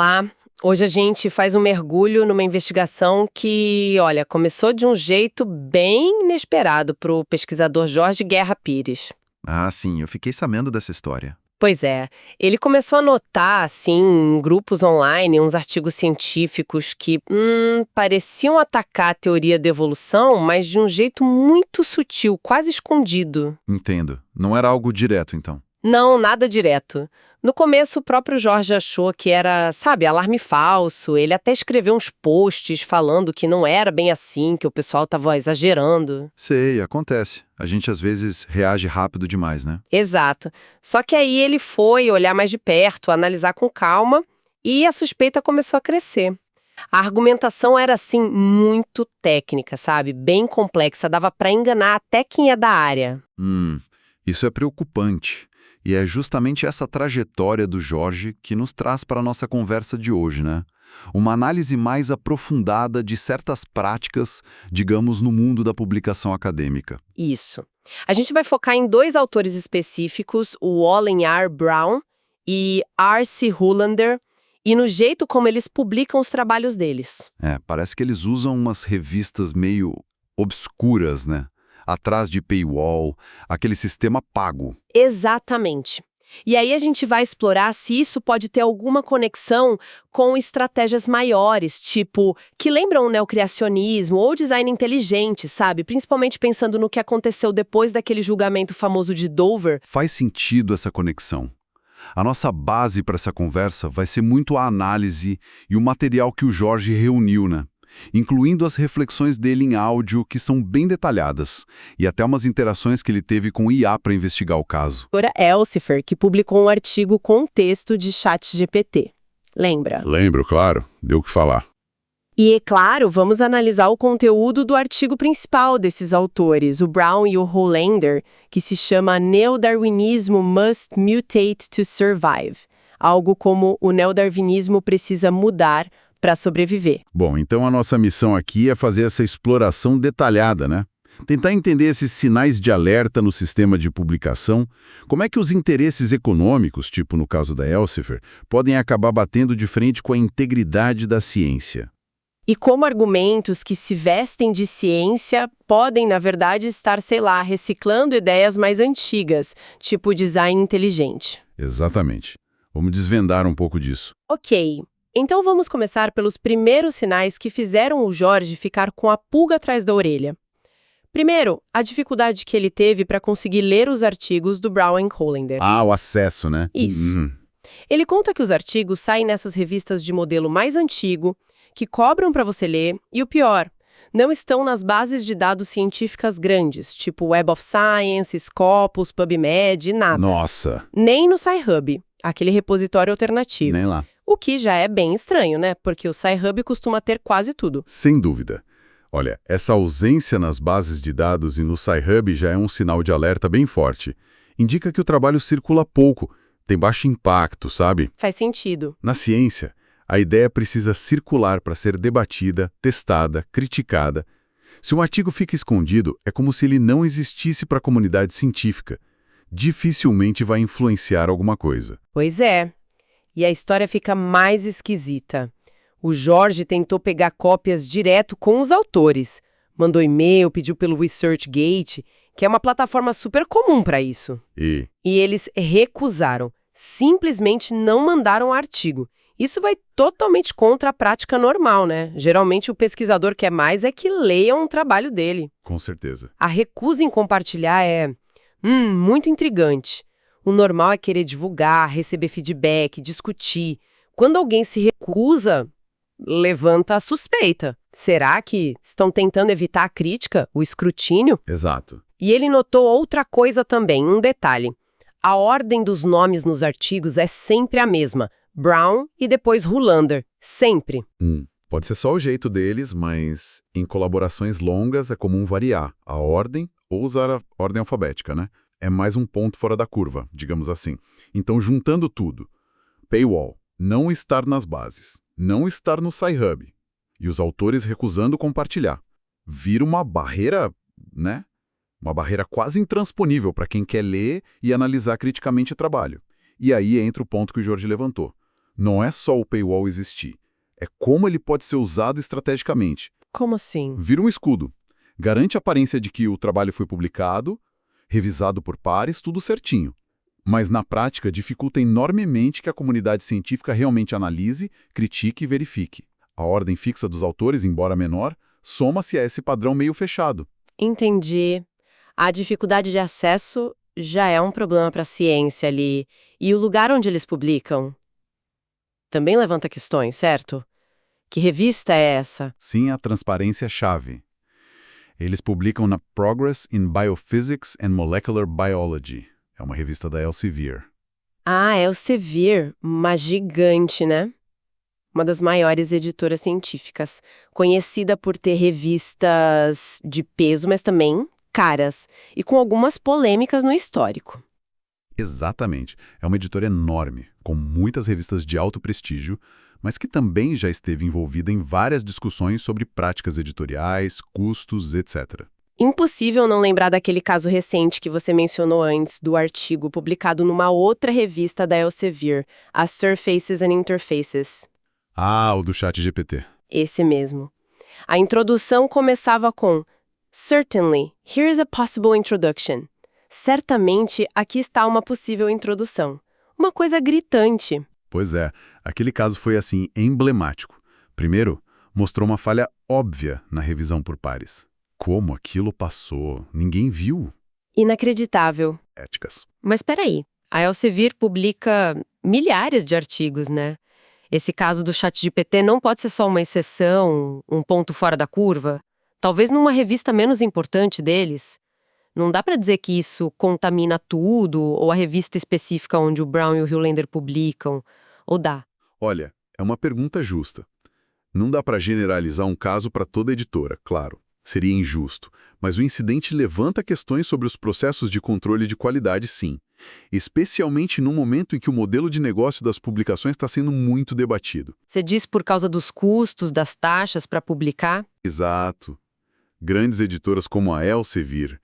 lá. Hoje a gente faz um mergulho numa investigação que, olha, começou de um jeito bem inesperado para o pesquisador Jorge Guerra Pires. Ah, sim, eu fiquei sabendo dessa história. Pois é, ele começou a notar, assim, em grupos online, uns artigos científicos que pareciam atacar a teoria da evolução, mas de um jeito muito sutil, quase escondido. Entendo. Não era algo direto, então. Não, nada direto. No começo, o próprio Jorge achou que era, sabe, alarme falso. Ele até escreveu uns posts falando que não era bem assim, que o pessoal estava exagerando. Sei, acontece. A gente às vezes reage rápido demais, né? Exato. Só que aí ele foi olhar mais de perto, analisar com calma, e a suspeita começou a crescer. A argumentação era, assim, muito técnica, sabe? Bem complexa, dava para enganar até quem é da área. Isso é preocupante. E é justamente essa trajetória do Jorge que nos traz para a nossa conversa de hoje, né? Uma análise mais aprofundada de certas práticas, digamos, no mundo da publicação acadêmica. Isso. A gente vai focar em dois autores específicos, o Olin R. Brown e R.C. Hollander, e no jeito como eles publicam os trabalhos deles. Parece que eles usam umas revistas meio obscuras, né? Atrás de paywall, aquele sistema pago. Exatamente. E aí a gente vai explorar se isso pode ter alguma conexão com estratégias maiores, tipo, que lembram o neocriacionismo ou design inteligente, sabe? Principalmente pensando no que aconteceu depois daquele julgamento famoso de Dover. Faz sentido essa conexão. A nossa base para essa conversa vai ser muito a análise e o material que o Jorge reuniu, né? Incluindo as reflexões dele em áudio, que são bem detalhadas, e até umas interações que ele teve com o IA para investigar o caso. A doutora Elsefer, que publicou um artigo com texto de ChatGPT. Lembra? Lembro, claro. Deu o que falar. E, é claro, vamos analisar o conteúdo do artigo principal desses autores, o Brown e o Hollander, que se chama Neodarwinismo Must Mutate to Survive. Algo como o neodarwinismo precisa mudar para sobreviver. Bom, então a nossa missão aqui é fazer essa exploração detalhada, né? Tentar entender esses sinais de alerta no sistema de publicação, como é que os interesses econômicos, tipo no caso da Elsefer, podem acabar batendo de frente com a integridade da ciência. E como argumentos que se vestem de ciência podem, na verdade, estar, sei lá, reciclando ideias mais antigas, tipo design inteligente. Exatamente. Vamos desvendar um pouco disso. Ok. Então vamos começar pelos primeiros sinais que fizeram o Jorge ficar com a pulga atrás da orelha. Primeiro, a dificuldade que ele teve para conseguir ler os artigos do Brown e Hollander. Ah, o acesso, né? Isso. Ele conta que os artigos saem nessas revistas de modelo mais antigo, que cobram para você ler, e o pior, não estão nas bases de dados científicas grandes, tipo Web of Science, Scopus, PubMed, nada. Nossa! Nem no Sci-Hub, aquele repositório alternativo. Nem lá. O que já é bem estranho, né? Porque o Sci-Hub costuma ter quase tudo. Sem dúvida. Olha, essa ausência nas bases de dados e no Sci-Hub já é um sinal de alerta bem forte. Indica que o trabalho circula pouco, tem baixo impacto, sabe? Faz sentido. Na ciência, a ideia precisa circular para ser debatida, testada, criticada. Se um artigo fica escondido, é como se ele não existisse para a comunidade científica. Dificilmente vai influenciar alguma coisa. Pois é. E a história fica mais esquisita. O Jorge tentou pegar cópias direto com os autores. Mandou e-mail, pediu pelo ResearchGate, que é uma plataforma super comum para isso. E eles recusaram. Simplesmente não mandaram o artigo. Isso vai totalmente contra a prática normal, né? Geralmente o pesquisador quer mais é que leiam o trabalho dele. Com certeza. A recusa em compartilhar é muito intrigante. O normal é querer divulgar, receber feedback, discutir. Quando alguém se recusa, levanta a suspeita. Será que estão tentando evitar a crítica, o escrutínio? Exato. E ele notou outra coisa também, um detalhe. A ordem dos nomes nos artigos é sempre a mesma. Brown e depois Hollander. Sempre. Pode ser só o jeito deles, mas em colaborações longas é comum variar a ordem ou usar a ordem alfabética, né? É mais um ponto fora da curva, digamos assim. Então, juntando tudo, paywall, não estar nas bases, não estar no Sci-Hub, e os autores recusando compartilhar, vira uma barreira, né? Uma barreira quase intransponível para quem quer ler e analisar criticamente o trabalho. E aí entra o ponto que o Jorge levantou. Não é só o paywall existir, é como ele pode ser usado estrategicamente. Como assim? Vira um escudo. Garante a aparência de que o trabalho foi publicado, revisado por pares, tudo certinho. Mas, na prática, dificulta enormemente que a comunidade científica realmente analise, critique e verifique. A ordem fixa dos autores, embora menor, soma-se a esse padrão meio fechado. Entendi. A dificuldade de acesso já é um problema para a ciência ali. E o lugar onde eles publicam também levanta questões, certo? Que revista é essa? Sim, a transparência é chave. Eles publicam na Progress in Biophysics and Molecular Biology. É uma revista da Elsevier. Ah, é o Elsevier, uma gigante, né? Uma das maiores editoras científicas, conhecida por ter revistas de peso, mas também caras, e com algumas polêmicas no histórico. Exatamente. É uma editora enorme, com muitas revistas de alto prestígio, mas que também já esteve envolvida em várias discussões sobre práticas editoriais, custos, etc. Impossível não lembrar daquele caso recente que você mencionou antes, do artigo publicado numa outra revista da Elsevier, a Surfaces and Interfaces. Ah, o do ChatGPT. Esse mesmo. A introdução começava com "Certainly, here is a possible introduction." Certamente, aqui está uma possível introdução. Uma coisa gritante. Pois é, aquele caso foi assim emblemático. Primeiro, mostrou uma falha óbvia na revisão por pares. Como aquilo passou? Ninguém viu. Inacreditável. Éticas. Mas peraí, a Elsevier publica milhares de artigos, né? Esse caso do ChatGPT não pode ser só uma exceção, um ponto fora da curva? Talvez numa revista menos importante deles? Não dá pra dizer que isso contamina tudo, ou a revista específica onde o Brown e o Hollander publicam, ou dá? Olha, é uma pergunta justa. Não dá para generalizar um caso para toda editora, claro. Seria injusto, mas o incidente levanta questões sobre os processos de controle de qualidade, sim. Especialmente no momento em que o modelo de negócio das publicações está sendo muito debatido. Você diz por causa dos custos, das taxas para publicar? Exato. Grandes editoras como a Elsevier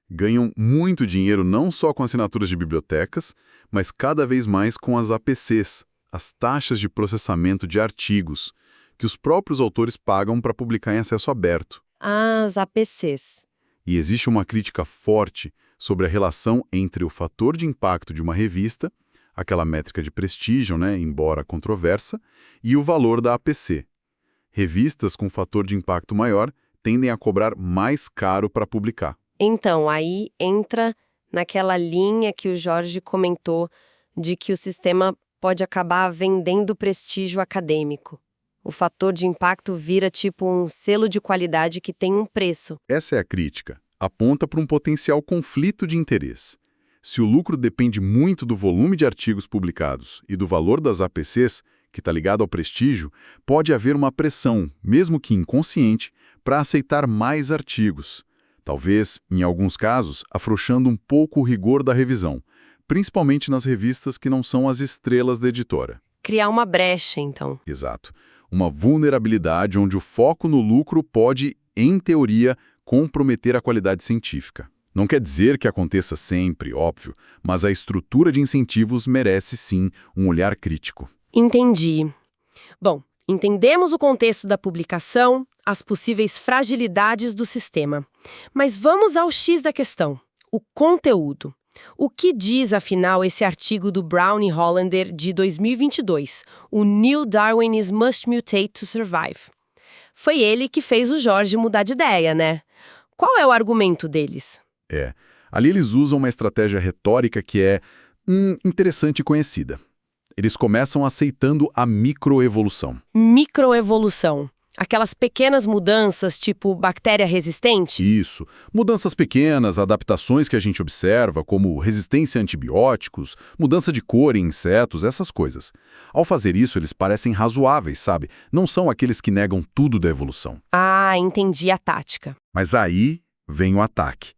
ganham muito dinheiro não só com assinaturas de bibliotecas, mas cada vez mais com as APCs, as taxas de processamento de artigos, que os próprios autores pagam para publicar em acesso aberto. As APCs. E existe uma crítica forte sobre a relação entre o fator de impacto de uma revista, aquela métrica de prestígio, né, embora controversa, e o valor da APC. Revistas com fator de impacto maior tendem a cobrar mais caro para publicar. Então, aí entra naquela linha que o Jorge comentou de que o sistema pode acabar vendendo prestígio acadêmico. O fator de impacto vira tipo um selo de qualidade que tem um preço. Essa é a crítica. Aponta para um potencial conflito de interesse. Se o lucro depende muito do volume de artigos publicados e do valor das APCs, que está ligado ao prestígio, pode haver uma pressão, mesmo que inconsciente, para aceitar mais artigos. Talvez, em alguns casos, afrouxando um pouco o rigor da revisão, principalmente nas revistas que não são as estrelas da editora. Criar uma brecha, então. Exato. Uma vulnerabilidade onde o foco no lucro pode, em teoria, comprometer a qualidade científica. Não quer dizer que aconteça sempre, óbvio, mas a estrutura de incentivos merece sim um olhar crítico. Entendi. Bom, entendemos o contexto da publicação, as possíveis fragilidades do sistema. Mas vamos ao X da questão, o conteúdo. O que diz, afinal, esse artigo do Brown e Hollander de 2022, o New Darwinism Must Mutate to Survive? Foi ele que fez o Jorge mudar de ideia, né? Qual é o argumento deles? Ali eles usam uma estratégia retórica que é interessante e conhecida. Eles começam aceitando a microevolução. Microevolução. Aquelas pequenas mudanças, tipo bactéria resistente? Isso. Mudanças pequenas, adaptações que a gente observa, como resistência a antibióticos, mudança de cor em insetos, essas coisas. Ao fazer isso, eles parecem razoáveis, sabe? Não são aqueles que negam tudo da evolução. Ah, entendi a tática. Mas aí vem o ataque.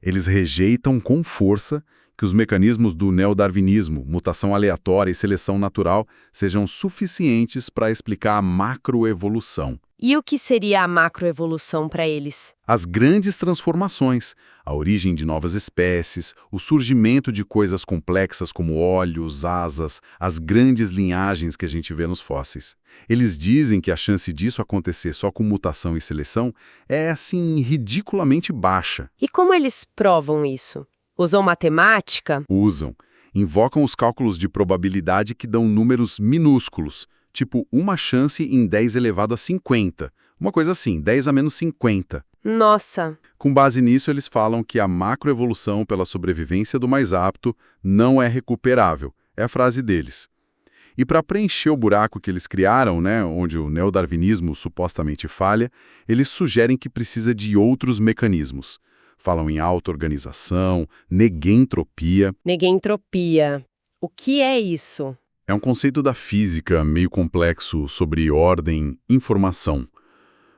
Eles rejeitam com força que os mecanismos do neodarwinismo, mutação aleatória e seleção natural, sejam suficientes para explicar a macroevolução. E o que seria a macroevolução para eles? As grandes transformações, a origem de novas espécies, o surgimento de coisas complexas como olhos, asas, as grandes linhagens que a gente vê nos fósseis. Eles dizem que a chance disso acontecer só com mutação e seleção é, assim, ridiculamente baixa. E como eles provam isso? Usam matemática? Usam. Invocam os cálculos de probabilidade que dão números minúsculos, tipo uma chance em 10 elevado a 50. Uma coisa assim, 10 a menos 50. Nossa! Com base nisso, eles falam que a macroevolução pela sobrevivência do mais apto não é recuperável. É a frase deles. E para preencher o buraco que eles criaram, onde o neodarwinismo supostamente falha, eles sugerem que precisa de outros mecanismos. Falam em auto-organização, neguentropia. Neguentropia. O que é isso? É um conceito da física meio complexo sobre ordem, informação.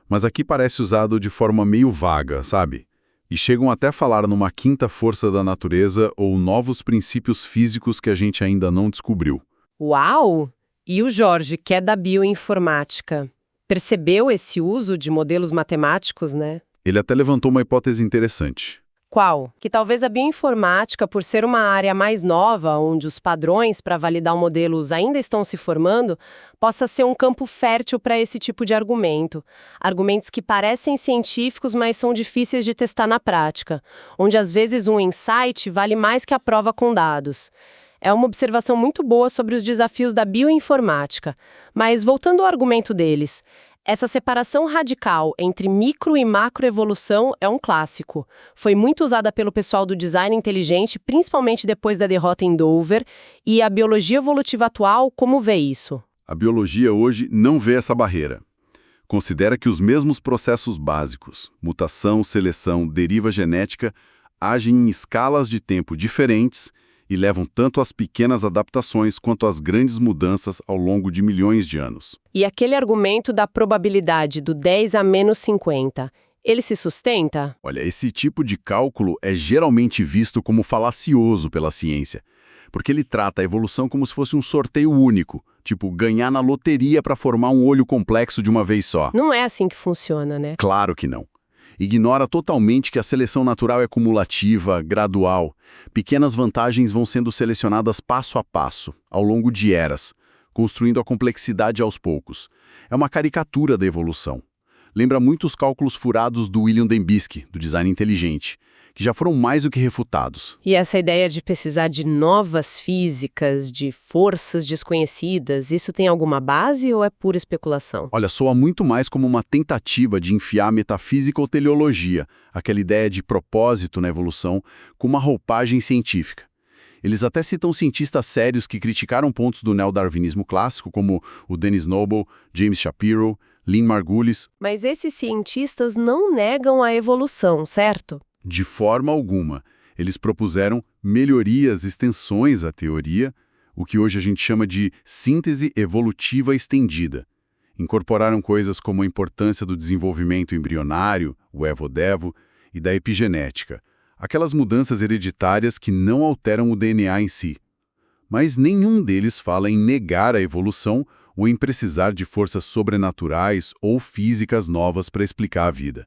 Mas aqui parece usado de forma meio vaga, sabe? E chegam até a falar numa quinta força da natureza ou novos princípios físicos que a gente ainda não descobriu. Uau! E o Jorge, que é da bioinformática, percebeu esse uso de modelos matemáticos, né? Ele até levantou uma hipótese interessante. Qual? Que talvez a bioinformática, por ser uma área mais nova, onde os padrões para validar modelos ainda estão se formando, possa ser um campo fértil para esse tipo de argumento. Argumentos que parecem científicos, mas são difíceis de testar na prática, onde às vezes um insight vale mais que a prova com dados. É uma observação muito boa sobre os desafios da bioinformática. Mas voltando ao argumento deles, essa separação radical entre micro e macroevolução é um clássico. Foi muito usada pelo pessoal do design inteligente, principalmente depois da derrota em Dover, e a biologia evolutiva atual, como vê isso? A biologia hoje não vê essa barreira. Considera que os mesmos processos básicos, mutação, seleção, deriva genética, agem em escalas de tempo diferentes e levam tanto às pequenas adaptações quanto às grandes mudanças ao longo de milhões de anos. E aquele argumento da probabilidade do 10 a menos 50, ele se sustenta? Olha, esse tipo de cálculo é geralmente visto como falacioso pela ciência, porque ele trata a evolução como se fosse um sorteio único, tipo ganhar na loteria para formar um olho complexo de uma vez só. Não é assim que funciona, né? Claro que não. Ignora totalmente que a seleção natural é cumulativa, gradual. Pequenas vantagens vão sendo selecionadas passo a passo, ao longo de eras, construindo a complexidade aos poucos. É uma caricatura da evolução. Lembra muito os cálculos furados do William Dembski, do design inteligente, que já foram mais do que refutados. E essa ideia de precisar de novas físicas, de forças desconhecidas, isso tem alguma base ou é pura especulação? Olha, soa muito mais como uma tentativa de enfiar metafísica ou teleologia, aquela ideia de propósito na evolução, com uma roupagem científica. Eles até citam cientistas sérios que criticaram pontos do neodarwinismo clássico, como o Dennis Noble, James Shapiro, Lynn Margulis. Mas esses cientistas não negam a evolução, certo? De forma alguma. Eles propuseram melhorias, extensões à teoria, o que hoje a gente chama de síntese evolutiva estendida. Incorporaram coisas como a importância do desenvolvimento embrionário, o evo-devo, e da epigenética, aquelas mudanças hereditárias que não alteram o DNA em si. Mas nenhum deles fala em negar a evolução ou em precisar de forças sobrenaturais ou físicas novas para explicar a vida.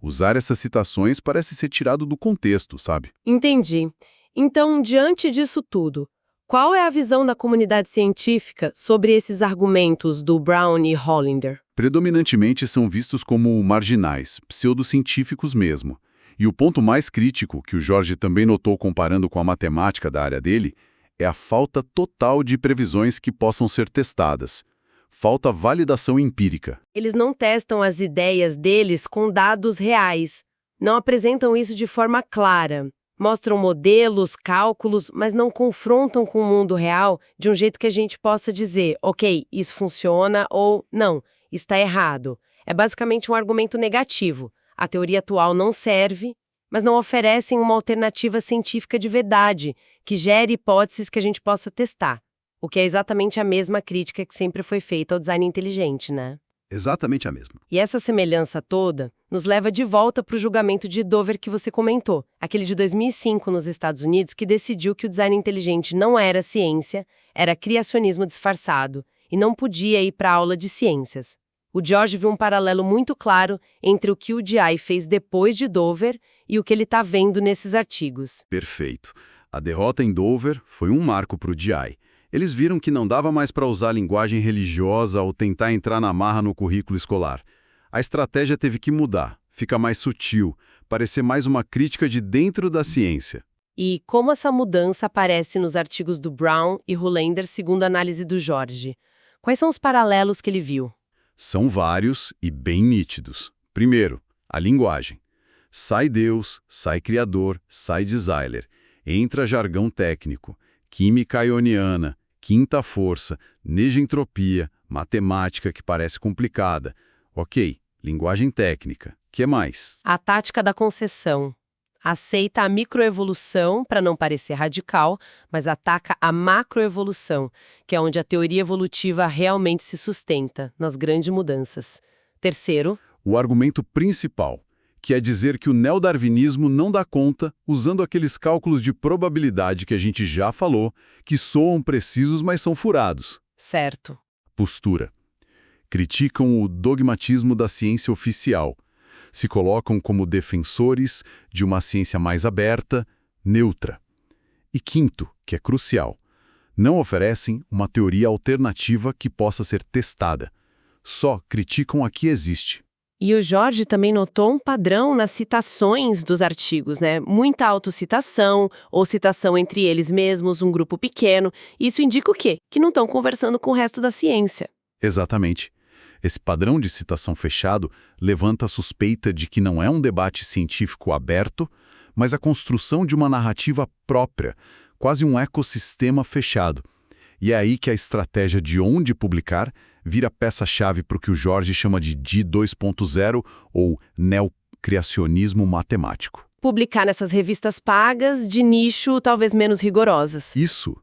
Usar essas citações parece ser tirado do contexto, sabe? Entendi. Então, diante disso tudo, qual é a visão da comunidade científica sobre esses argumentos do Brown e Hollander? Predominantemente são vistos como marginais, pseudocientíficos mesmo. E o ponto mais crítico, que o Jorge também notou comparando com a matemática da área dele, é a falta total de previsões que possam ser testadas. Falta validação empírica. Eles não testam as ideias deles com dados reais, não apresentam isso de forma clara. Mostram modelos, cálculos, mas não confrontam com o mundo real de um jeito que a gente possa dizer, ok, isso funciona ou não, está errado. É basicamente um argumento negativo. A teoria atual não serve, mas não oferecem uma alternativa científica de verdade, que gere hipóteses que a gente possa testar. O que é exatamente a mesma crítica que sempre foi feita ao design inteligente, né? Exatamente a mesma. E essa semelhança toda nos leva de volta para o julgamento de Dover que você comentou, aquele de 2005 nos Estados Unidos que decidiu que o design inteligente não era ciência, era criacionismo disfarçado, e não podia ir para a aula de ciências. O George viu um paralelo muito claro entre o que o DI fez depois de Dover e o que ele está vendo nesses artigos. Perfeito. A derrota em Dover foi um marco para o DI. Eles viram que não dava mais para usar linguagem religiosa ou tentar entrar na marra no currículo escolar. A estratégia teve que mudar, ficar mais sutil, parecer mais uma crítica de dentro da ciência. E como essa mudança aparece nos artigos do Brown e Hollander segundo a análise do George? Quais são os paralelos que ele viu? São vários e bem nítidos. Primeiro, a linguagem. Sai Deus, sai Criador, sai designer. Entra jargão técnico, química ioniana, quinta força, negentropia, matemática que parece complicada. Ok, linguagem técnica. Que mais? A tática da concessão. Aceita a microevolução para não parecer radical, mas ataca a macroevolução, que é onde a teoria evolutiva realmente se sustenta, nas grandes mudanças. Terceiro, O argumento principal, que é dizer que o neodarwinismo não dá conta usando aqueles cálculos de probabilidade que a gente já falou, que soam precisos, mas são furados. certo. Postura. Criticam o dogmatismo da ciência oficial. Se colocam como defensores de uma ciência mais aberta, neutra. E quinto, que é crucial, não oferecem uma teoria alternativa que possa ser testada. Só criticam a que existe. E o George também notou um padrão nas citações dos artigos, né? Muita autocitação, ou citação entre eles mesmos, um grupo pequeno. Isso indica o quê? Que não estão conversando com o resto da ciência. Exatamente. Esse padrão de citação fechado levanta a suspeita de que não é um debate científico aberto, mas a construção de uma narrativa própria, quase um ecossistema fechado. E é aí que a estratégia de onde publicar vira peça-chave para o que o George chama de DI 2.0 ou neocriacionismo matemático. Publicar nessas revistas pagas, de nicho, talvez menos rigorosas. Isso.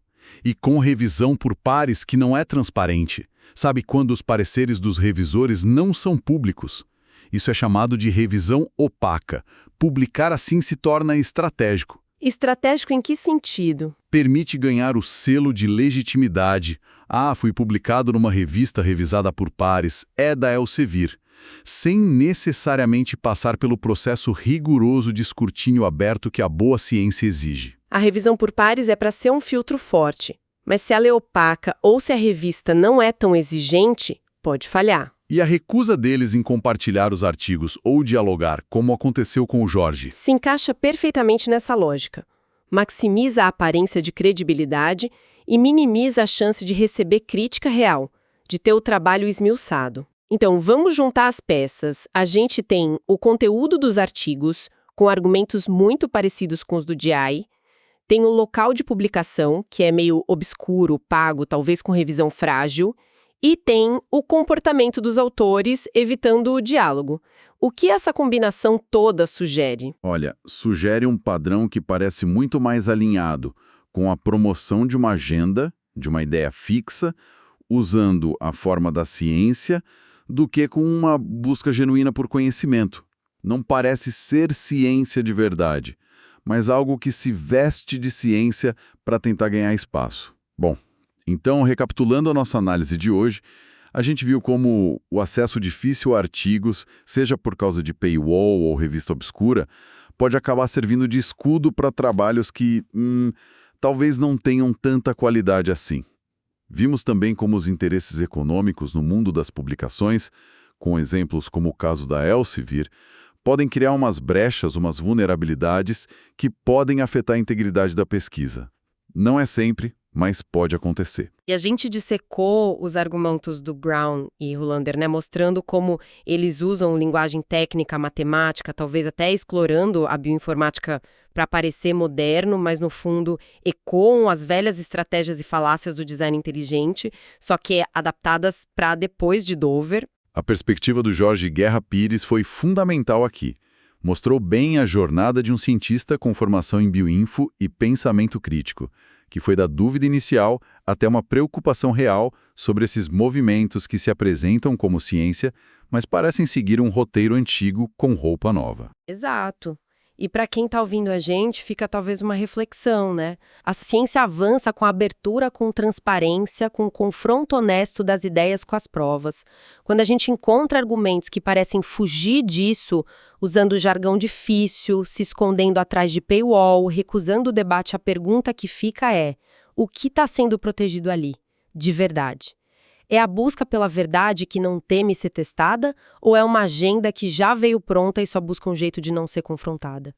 E com revisão por pares que não é transparente. Sabe quando os pareceres dos revisores não são públicos? Isso é chamado de revisão opaca. Publicar assim se torna estratégico. Estratégico em que sentido? Permite ganhar o selo de legitimidade. Ah, fui publicado numa revista revisada por pares, é da Elsevier, sem necessariamente passar pelo processo rigoroso de escrutínio aberto que a boa ciência exige. A revisão por pares é para ser um filtro forte, mas se ela é opaca ou se a revista não é tão exigente, pode falhar. E a recusa deles em compartilhar os artigos ou dialogar, como aconteceu com o George. Se encaixa perfeitamente nessa lógica. Maximiza a aparência de credibilidade e minimiza a chance de receber crítica real, de ter o trabalho esmiuçado. Então, vamos juntar as peças. A gente tem o conteúdo dos artigos, com argumentos muito parecidos com os do DI, tem o local de publicação, que é meio obscuro, pago, talvez com revisão frágil, e tem o comportamento dos autores, evitando o diálogo. O que essa combinação toda sugere? Olha, sugere um padrão que parece muito mais alinhado com a promoção de uma agenda, de uma ideia fixa, usando a forma da ciência, do que com uma busca genuína por conhecimento. Não parece ser ciência de verdade, mas algo que se veste de ciência para tentar ganhar espaço. Bom, então, recapitulando a nossa análise de hoje, a gente viu como o acesso difícil a artigos, seja por causa de paywall ou revista obscura, pode acabar servindo de escudo para trabalhos que talvez não tenham tanta qualidade assim. Vimos também como os interesses econômicos no mundo das publicações, com exemplos como o caso da Elsevier, podem criar umas brechas, umas vulnerabilidades que podem afetar a integridade da pesquisa. Não é sempre, mas pode acontecer. E a gente dissecou os argumentos do Brown e Hollander, né, mostrando como eles usam linguagem técnica, matemática, talvez até explorando a bioinformática para parecer moderno, mas no fundo ecoam as velhas estratégias e falácias do design inteligente, só que adaptadas para depois de Dover. A perspectiva do Jorge Guerra Pires foi fundamental aqui. Mostrou bem a jornada de um cientista com formação em bioinfo e pensamento crítico, que foi da dúvida inicial até uma preocupação real sobre esses movimentos que se apresentam como ciência, mas parecem seguir um roteiro antigo com roupa nova. Exato. E para quem está ouvindo a gente, fica talvez uma reflexão, né? A ciência avança com abertura, com transparência, com confronto honesto das ideias com as provas. Quando a gente encontra argumentos que parecem fugir disso, usando jargão difícil, se escondendo atrás de paywall, recusando o debate, a pergunta que fica é: o que está sendo protegido ali, de verdade? É a busca pela verdade que não teme ser testada ou é uma agenda que já veio pronta e só busca um jeito de não ser confrontada?